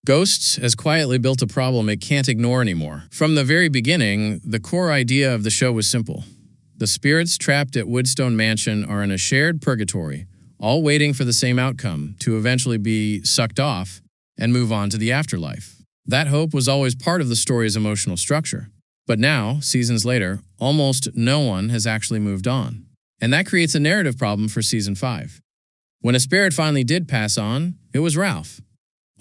Ghosts has quietly built a problem it can't ignore anymore. From the very beginning, the core idea of the show was simple. The spirits trapped at Woodstone Mansion are in a shared purgatory, all waiting for the same outcome, to eventually be sucked off and move on to the afterlife. That hope was always part of the story's emotional structure. But now, seasons later, almost no one has actually moved on. And that creates a narrative problem for Season 5. When a spirit finally did pass on, it was Ralph,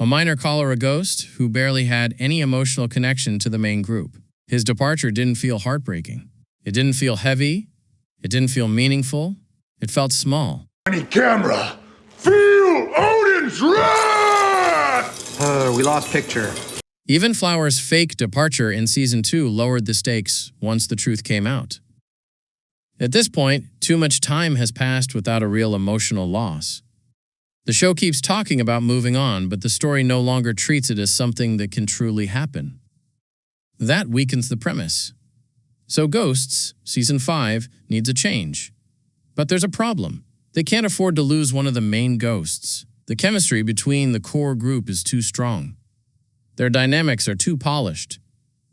a minor cholera ghost who barely had any emotional connection to the main group. His departure didn't feel heartbreaking. It didn't feel heavy. It didn't feel meaningful. It felt small. Tiny camera, feel Odin's wrath! We lost picture. Even Flower's fake departure in Season 2 lowered the stakes once the truth came out. At this point, too much time has passed without a real emotional loss. The show keeps talking about moving on, but the story no longer treats it as something that can truly happen. That weakens the premise. So Ghosts, Season 5, needs a change. But there's a problem. They can't afford to lose one of the main ghosts. The chemistry between the core group is too strong. Their dynamics are too polished.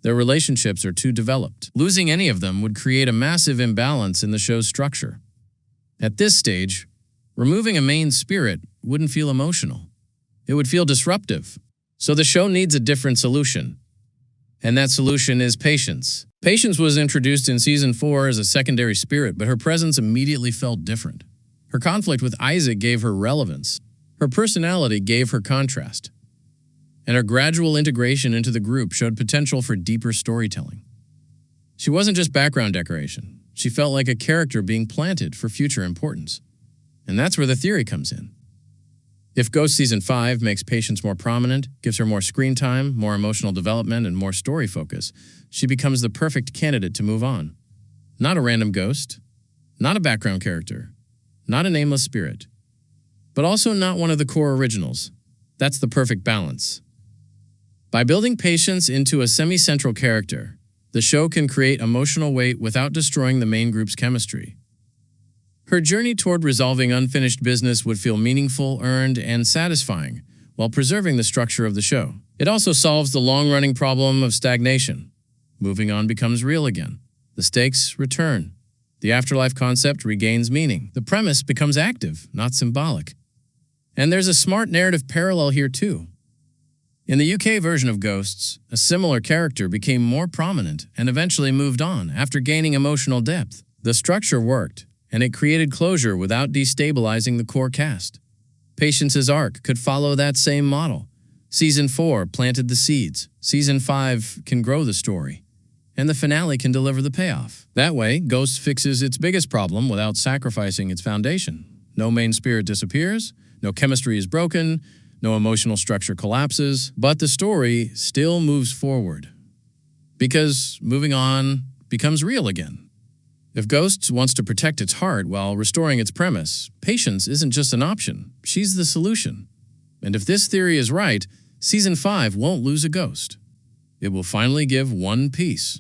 Their relationships are too developed. Losing any of them would create a massive imbalance in the show's structure. At this stage, removing a main spirit wouldn't feel emotional. It would feel disruptive. So the show needs a different solution. And that solution is Patience. Patience was introduced in Season 4 as a secondary spirit, but her presence immediately felt different. Her conflict with Isaac gave her relevance. Her personality gave her contrast. And her gradual integration into the group showed potential for deeper storytelling. She wasn't just background decoration. She felt like a character being planted for future importance. And that's where the theory comes in. If Ghost Season 5 makes Patience more prominent, gives her more screen time, more emotional development, and more story focus, she becomes the perfect candidate to move on. Not a random ghost, not a background character, not a nameless spirit, but also not one of the core originals. That's the perfect balance. By building Patience into a semi-central character, the show can create emotional weight without destroying the main group's chemistry. Her journey toward resolving unfinished business would feel meaningful, earned, and satisfying, while preserving the structure of the show. It also solves the long-running problem of stagnation. Moving on becomes real again. The stakes return. The afterlife concept regains meaning. The premise becomes active, not symbolic. And there's a smart narrative parallel here too. In the UK version of Ghosts, a similar character became more prominent and eventually moved on after gaining emotional depth. The structure worked, and it created closure without destabilizing the core cast. Patience's arc could follow that same model. Season 4 planted the seeds. Season 5 can grow the story. And the finale can deliver the payoff. That way, Ghosts fixes its biggest problem without sacrificing its foundation. No main spirit disappears, no chemistry is broken, no emotional structure collapses, but the story still moves forward. Because moving on becomes real again. If Ghosts wants to protect its heart while restoring its premise, Patience isn't just an option, she's the solution. And if this theory is right, Season 5 won't lose a ghost. It will finally give one piece.